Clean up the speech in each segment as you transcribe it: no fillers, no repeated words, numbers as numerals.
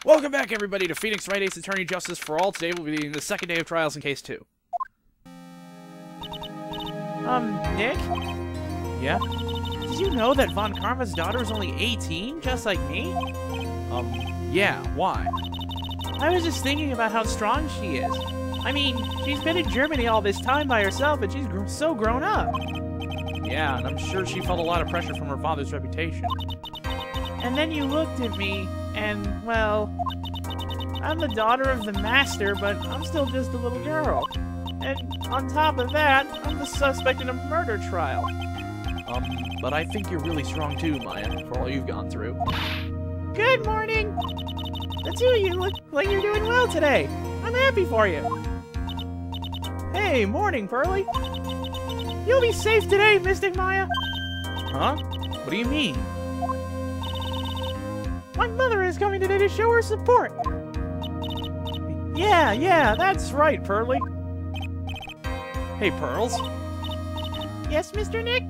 Welcome back, everybody, to Phoenix Wright Ace Attorney Justice for All. Today we'll be doing the second day of trials in Case 2. Nick? Yeah? Did you know that Von Karma's daughter is only 18, just like me? Yeah, why? I was just thinking about how strong she is. I mean, she's been in Germany all this time by herself, and she's so grown up. Yeah, and I'm sure she felt a lot of pressure from her father's reputation. And then you looked at me, and, well, I'm the daughter of the master, but I'm still just a little girl. And on top of that, I'm the suspect in a murder trial. But I think you're really strong too, Maya, for all you've gone through. Good morning! The two of you look like you're doing well today. I'm happy for you. Hey, morning, Pearly. You'll be safe today, Mystic Maya. Huh? What do you mean? My mother is coming today to show her support. Yeah, that's right, Pearly. Hey, Pearls. Yes, Mr. Nick?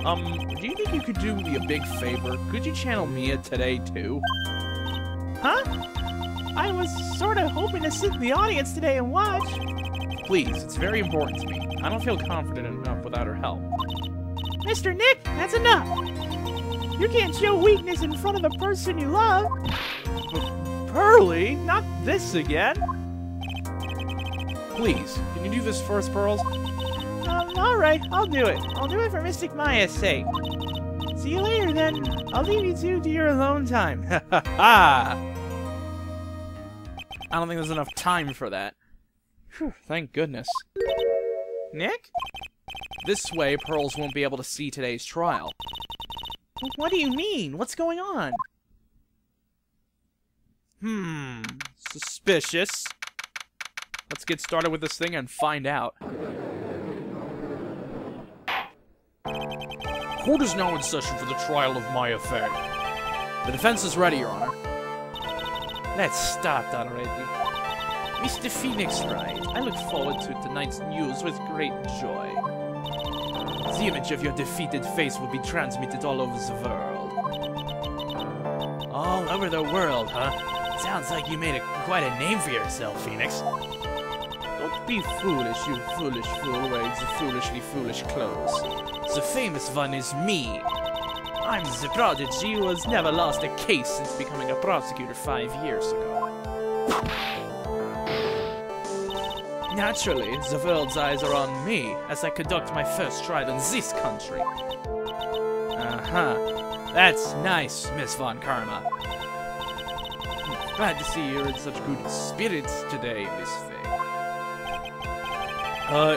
Do you think you could do me a big favor? Could you channel Mia today, too? Huh? I was sort of hoping to sit in the audience today and watch. Please, it's very important to me. I don't feel confident enough without her help. Mr. Nick, that's enough. You can't show weakness in front of the person you love. Pearly? Not this again. Please, can you do this first, Pearls? Alright, I'll do it. I'll do it for Mystic Maya's sake. See you later, then. I'll leave you two to your alone time. Ha ha ha! I don't think there's enough time for that. Whew, thank goodness. Nick? This way, Pearls won't be able to see today's trial. What do you mean? What's going on? Suspicious. Let's get started with this thing and find out. Court is now in session for the trial of Maya Fey. The defense is ready, Your Honor. Let's start already. Mr. Phoenix Wright, I look forward to tonight's news with great joy. The image of your defeated face will be transmitted all over the world. All over the world, huh? Sounds like you made quite a name for yourself, Phoenix. Don't be foolish, you foolish fool wearing the foolishly foolish clothes. The famous one is me. I'm the prodigy who has never lost a case since becoming a prosecutor 5 years ago. Naturally, the world's eyes are on me as I conduct my first trial in this country. That's nice, Miss Von Karma. Glad to see you're in such good spirits today, Miss Fey.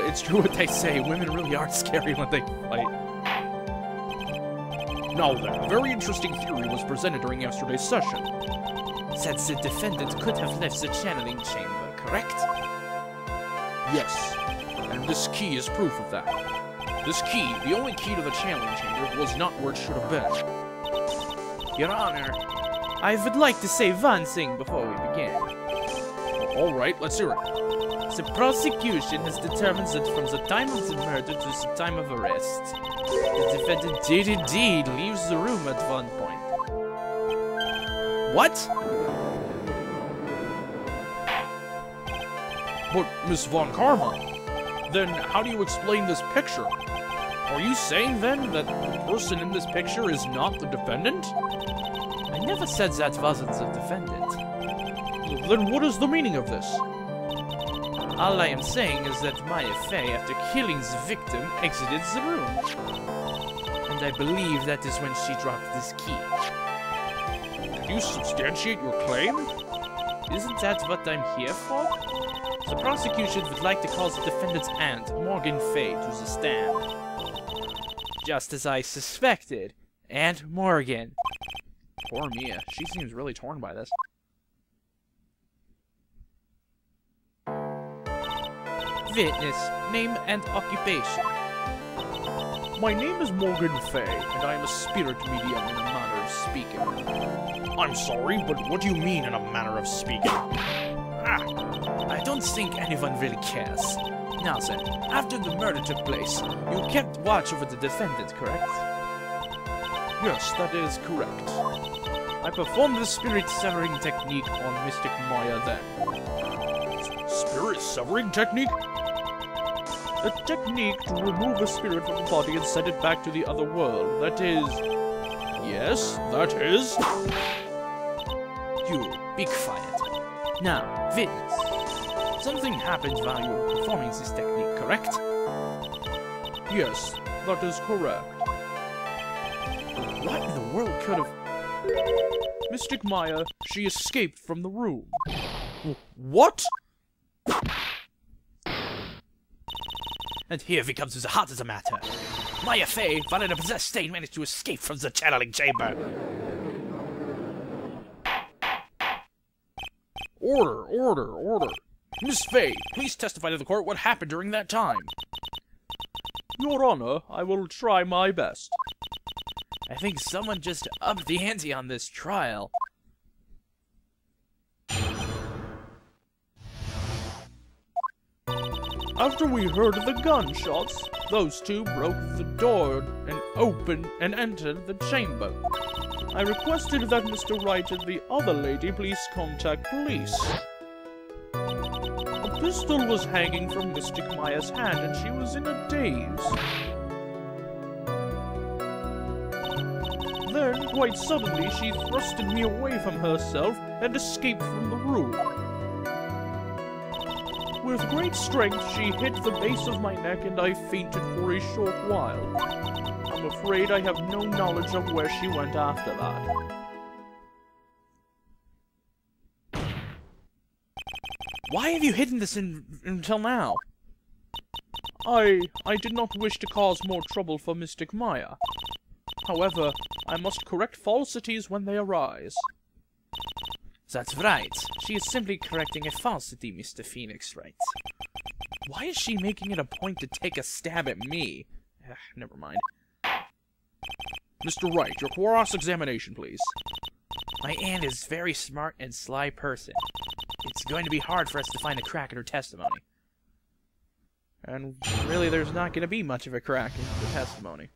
It's true what they say. Women really are scary when they fight. Now then, a very interesting theory was presented during yesterday's session. That the defendant could have left the channeling chamber, correct? Yes, and this key is proof of that. This key, the only key to the channeling chamber, was not where it should have been. Your Honor, I would like to say one thing before we begin. Alright, let's hear it. The prosecution has determined that from the time of the murder to the time of arrest, the defendant did indeed leave the room at one point. What? But, Miss Von Karma, then how do you explain this picture? Are you saying, then, that the person in this picture is not the defendant? I never said that wasn't the defendant. Then what is the meaning of this? All I am saying is that Maya Fey, after killing the victim, exited the room. And I believe that is when she dropped this key. Can you substantiate your claim? Isn't that what I'm here for? The prosecution would like to call the defendant's aunt, Morgan Fey, to the stand. Just as I suspected. Aunt Morgan. Poor Mia. She seems really torn by this. Witness, name and occupation. My name is Morgan Fey, and I am a spirit medium in a manner of speaking. I'm sorry, but what do you mean in a manner of speaking? I don't think anyone really cares. Now then, after the murder took place, you kept watch over the defendant, correct? Yes, that is correct. I performed the spirit-severing technique on Mystic Maya then. Spirit-severing technique? A technique to remove a spirit from the body and send it back to the other world. That is... Yes, that is... You, be quiet. Now, witness. Something happened while you were performing this technique, correct? Yes, that is correct. What in the world could have... Mystic Maya, she escaped from the room. What? And here we come to the heart of the matter. Maya Fey, while in a possessed state, managed to escape from the channeling chamber. Order. Miss Fey, please testify to the court what happened during that time. Your Honor, I will try my best. I think someone just upped the ante on this trial. After we heard the gunshots, those two broke the door and opened and entered the chamber. I requested that Mr. Wright and the other lady please contact police. A pistol was hanging from Mystic Maya's hand and she was in a daze. Then, quite suddenly, she thrusted me away from herself and escaped from the room. With great strength, she hit the base of my neck and I fainted for a short while. I'm afraid I have no knowledge of where she went after that. Why have you hidden this until now? I did not wish to cause more trouble for Mystic Maya. However, I must correct falsities when they arise. That's right. She is simply correcting a falsity, Mr. Phoenix Wright. Why is she making it a point to take a stab at me? Never mind. Mr. Wright, your cross-examination, please. My aunt is a very smart and sly person. It's going to be hard for us to find a crack in her testimony. And really, there's not going to be much of a crack in the testimony.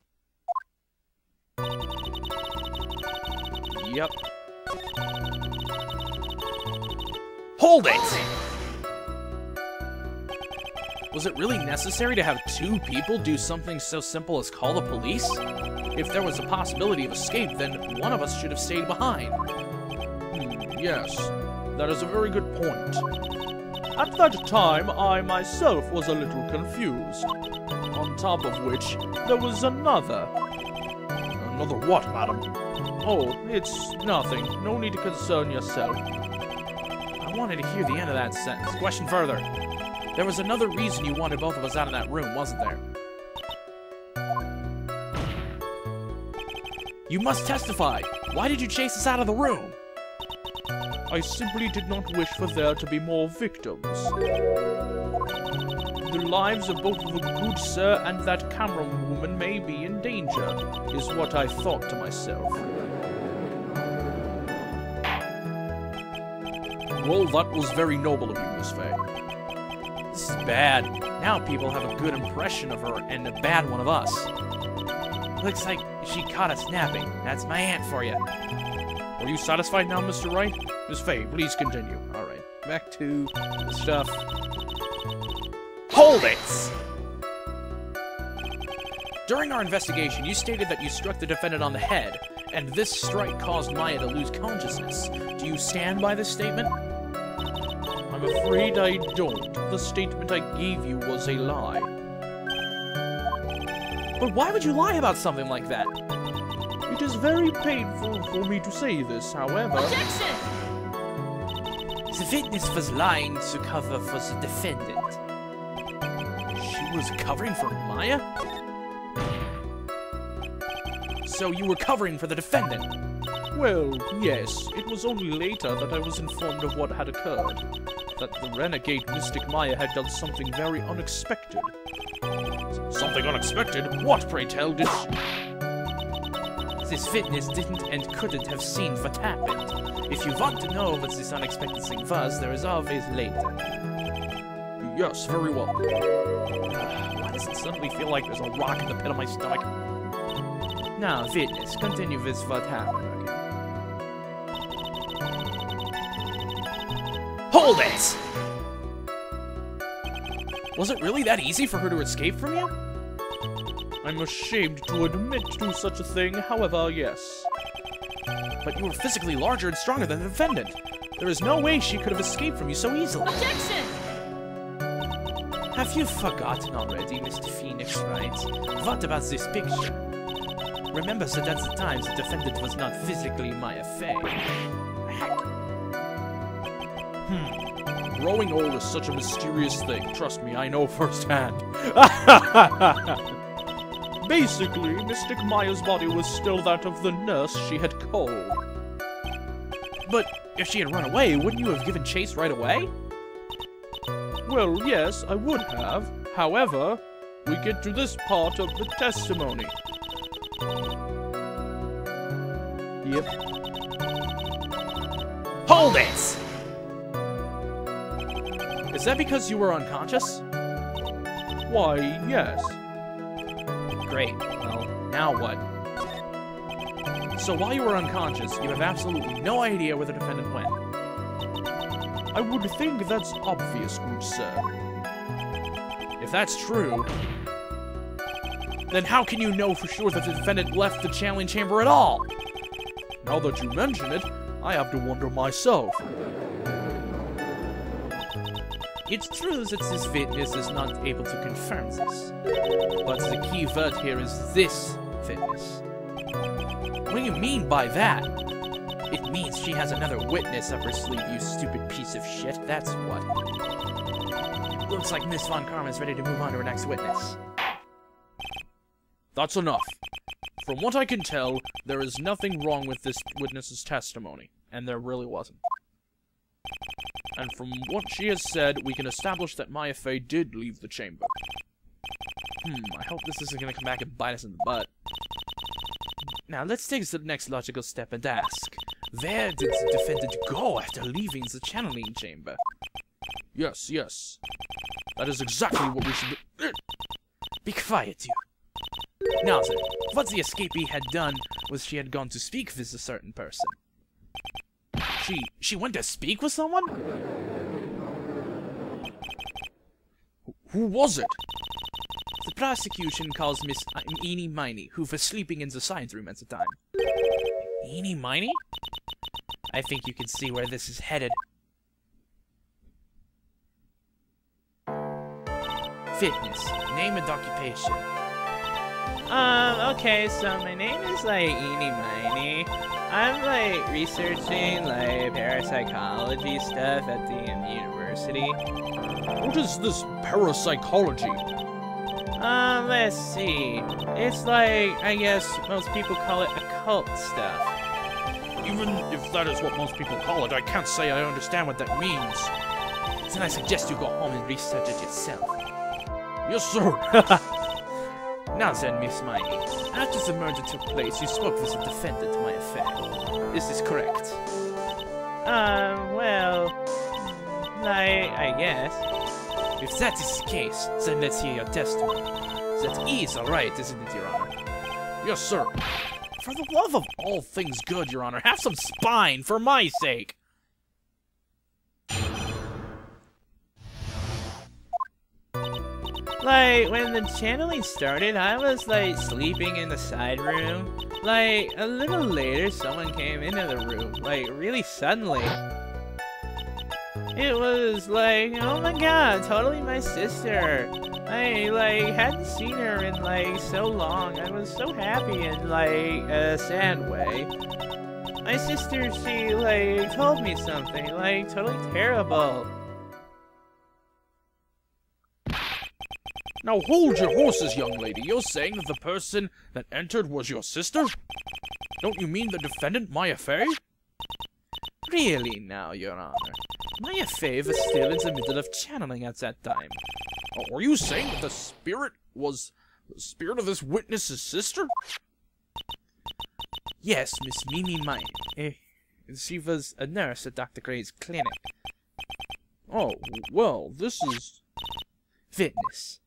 Yep. Hold it! Was it really necessary to have two people do something so simple as call the police? If there was a possibility of escape, then one of us should have stayed behind. Yes, that is a very good point. At that time, I myself was a little confused. On top of which, there was another. Another what, madam? Oh, it's nothing. No need to concern yourself. I wanted to hear the end of that sentence. Question further. There was another reason you wanted both of us out of that room, wasn't there? You must testify! Why did you chase us out of the room? I simply did not wish for there to be more victims. The lives of both the good sir and that Cameron woman may be in danger, is what I thought to myself. Well, that was very noble of you, Miss Fey. This is bad. Now people have a good impression of her and a bad one of us. Looks like she caught us napping. That's my aunt for you. Are you satisfied now, Mr. Wright? Miss Fey, please continue. Alright, back to the stuff. Hold it! During our investigation, you stated that you struck the defendant on the head, and this strike caused Maya to lose consciousness. Do you stand by this statement? I'm afraid I don't. The statement I gave you was a lie. But why would you lie about something like that? It is very painful for me to say this, however... Objection! The witness was lying to cover for the defendant. She was covering for Maya? So you were covering for the defendant? Well, yes. It was only later that I was informed of what had occurred. That the renegade Mystic Maya had done something very unexpected. Something unexpected? What, pray tell, did she... This witness didn't and couldn't have seen what happened. If you want to know what this unexpected thing was, there is always later. Yes, very well. Why does it suddenly feel like there's a rock in the pit of my stomach? Now, witness, continue with what happened. Hold it! Was it really that easy for her to escape from you? I'm ashamed to admit to such a thing, however, yes. But you were physically larger and stronger than the defendant. There is no way she could have escaped from you so easily. Objection! Have you forgotten already, Mr. Phoenix Wright? What about this picture? Remember that at the time the defendant was not physically Maya Fey. Growing old is such a mysterious thing. Trust me, I know firsthand. Basically, Mystic Maya's body was still that of the nurse she had called. But if she had run away, wouldn't you have given chase right away? Well, yes, I would have. However, we get to this part of the testimony. Yep. Hold it! Is that because you were unconscious? Why, yes. Great. Well, now what? So while you were unconscious, you have absolutely no idea where the defendant went. I would think that's obvious, good sir. If that's true, then how can you know for sure that the defendant left the channeling chamber at all? Now that you mention it, I have to wonder myself. It's true that this witness is not able to confirm this, but the key word here is this witness. What do you mean by that? It means she has another witness up her sleeve, you stupid piece of shit, that's what. Looks like Miss Von Karma's ready to move on to her next witness. That's enough. From what I can tell, there is nothing wrong with this witness's testimony, and there really wasn't. And from what she has said, we can establish that Maya Fey did leave the chamber. I hope this isn't gonna come back and bite us in the butt. Now, let's take the next logical step and ask, where did the defendant go after leaving the channeling chamber? Yes, yes. That is exactly what we should do. Be quiet, you. Now then, what the escapee had done was she had gone to speak with a certain person. She went to speak with someone? Who was it? The prosecution calls Miss Eenie Miney, who was sleeping in the science room at the time. Eenie Miney? I think you can see where this is headed. Fitness. Name and occupation. Okay, so my name is, Eenie Miney. I'm, researching, parapsychology stuff at the university. What is this parapsychology? Let's see. It's I guess most people call it occult stuff. Even if that is what most people call it, I can't say I understand what that means. Then I suggest you go home and research it yourself. Yes, sir. Now then, Miss Miney, after the murder took place, you spoke with the defendant, Maya Fey. Is this correct? Well, I guess. If that is the case, then let's hear your testimony. That is alright, isn't it, Your Honor? Yes, sir. For the love of all things good, Your Honor, have some spine, for my sake! When the channeling started, I was, sleeping in the side room. A little later, someone came into the room, really suddenly. It was, oh my god, totally my sister. I, hadn't seen her in, so long. I was so happy in, a sad way. My sister, she, told me something, totally terrible. Now hold your horses, young lady. You're saying that the person that entered was your sister? Don't you mean the defendant, Maya Fey? Really now, Your Honor. Maya Fey was still in the middle of channeling at that time. Oh, are you saying that the spirit was the spirit of this witness's sister? Yes, Miss Mimi Miney. She was a nurse at Dr. Gray's clinic. Oh, well, this is... Fitness.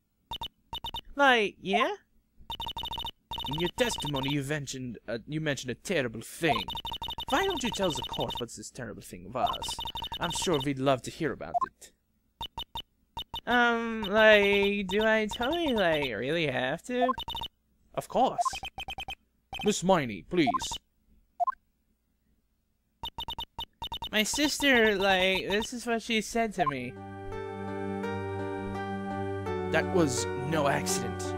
Yeah? In your testimony, you mentioned a terrible thing. Why don't you tell the court what this terrible thing was? I'm sure we'd love to hear about it. Like, do I totally, like, really have to? Of course. Miss Miney, please. My sister, like, this is what she said to me. That was no accident.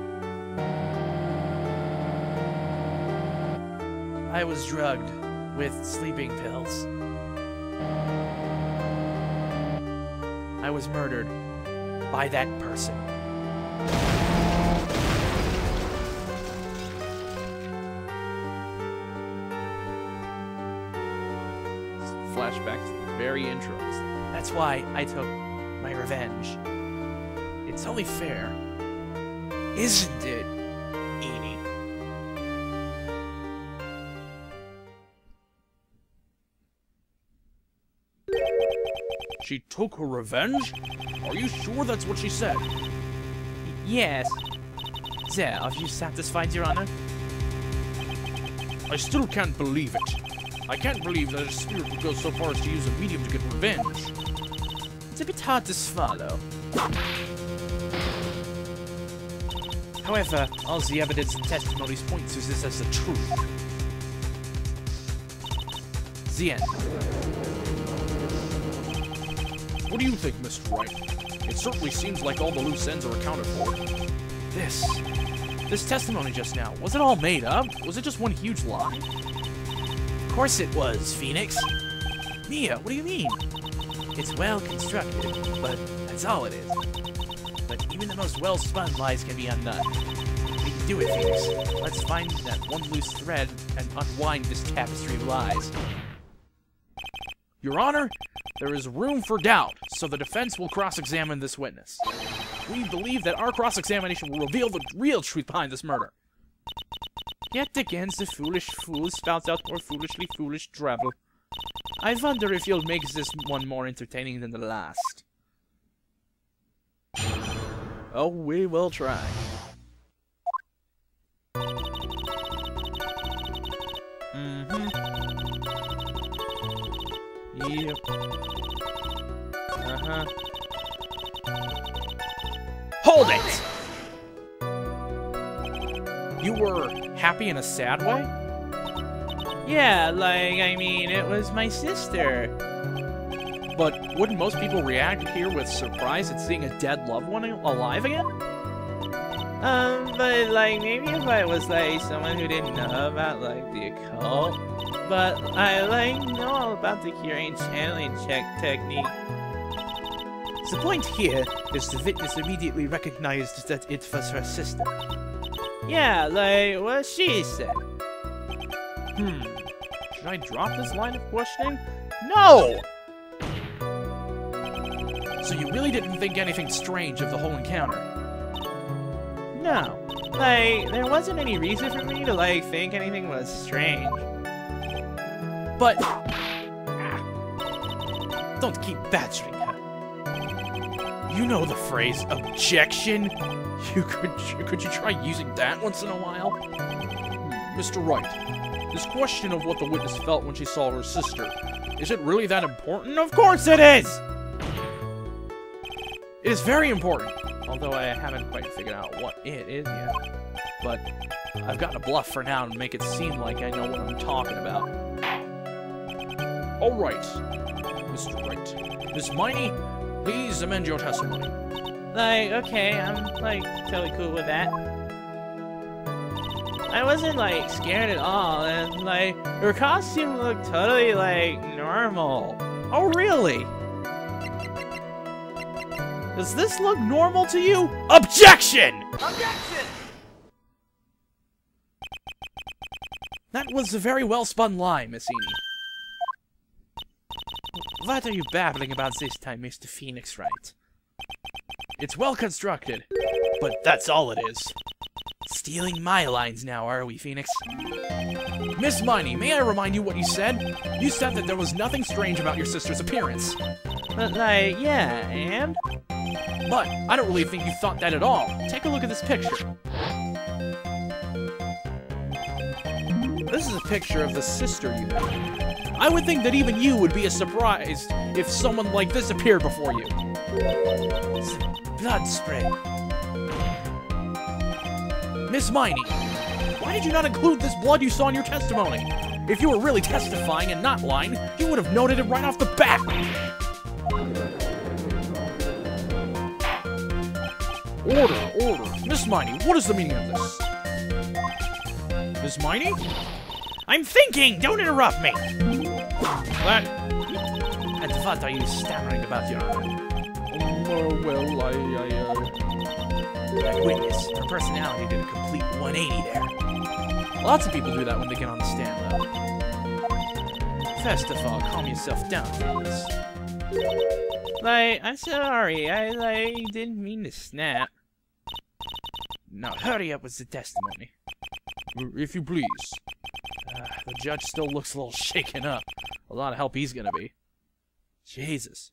I was drugged with sleeping pills. I was murdered by that person. Flashback to the very intro. That's why I took my revenge. It's only fair, isn't it, Edie? She took her revenge? Are you sure that's what she said? Yes. There, are you satisfied, Your Honor? I still can't believe it. I can't believe that a spirit would go so far as to use a medium to get revenge. It's a bit hard to swallow. However, all the evidence and testimonies point to this as the truth. The end. What do you think, Mr. Wright? It certainly seems like all the loose ends are accounted for. This testimony just now, was it all made up? Was it just one huge lie? Of course it was, Phoenix. Mia, what do you mean? It's well constructed, but that's all it is. But even the most well-spun lies can be undone. We can do it, Phoenix. Let's find that one loose thread and unwind this tapestry of lies. Your Honor, there is room for doubt, so the defense will cross-examine this witness. We believe that our cross-examination will reveal the real truth behind this murder. Yet again, the foolish fool spouts out more foolishly foolish drivel. I wonder if you'll make this one more entertaining than the last. Oh, we will try. Yep. Uh-huh. Hold it! You were happy in a sad way? Yeah, like, I mean, it was my sister. But wouldn't most people react here with surprise at seeing a dead loved one alive again? But, like, maybe if I was, like, someone who didn't know about, like, the occult. But I, like, know all about the curing channeling technique. The point here is the witness immediately recognized that it was her sister. Yeah, like, what she said. Should I drop this line of questioning? No! So you really didn't think anything strange of the whole encounter? No. Like, there wasn't any reason for me to, like, think anything was strange. But... don't keep badgering her. You know the phrase, objection? Could you try using that once in a while? Mr. Wright, this question of what the witness felt when she saw her sister, is it really that important? Of course it is! It is very important, although I haven't quite figured out what it is yet. But I've got to bluff for now and make it seem like I know what I'm talking about. All right, Mr. Wright. Miss Miney, please amend your testimony. Like, okay, I'm, like, totally cool with that. I wasn't, like, scared at all, and, like, her costume looked totally, like, normal. Oh, really? Does this look normal to you? Objection! Objection! That was a very well-spun lie, Miss Eni. What are you babbling about this time, Mr. Phoenix Wright? It's well constructed, but that's all it is. Stealing my lines now, are we, Phoenix? Miss Miney, may I remind you what you said? You said that there was nothing strange about your sister's appearance. But, like, yeah, and? But I don't really think you thought that at all. Take a look at this picture. This is a picture of the sister you met. I would think that even you would be as surprised if someone like this appeared before you. It's blood spray. Miss Miney, why did you not include this blood you saw in your testimony? If you were really testifying and not lying, you would have noted it right off the bat. Order. Miss Miney, what is the meaning of this? Miss Miney? I'm thinking! Don't interrupt me! What? And what are you stammering about, Your Honor? That witness, her personality did a complete 180 there. Lots of people do that when they get on the stand, though. First of all, calm yourself down, Phoenix. I'm sorry. I didn't mean to snap. Now hurry up with the testimony. If you please. The judge still looks a little shaken up. A lot of help he's gonna be. Jesus.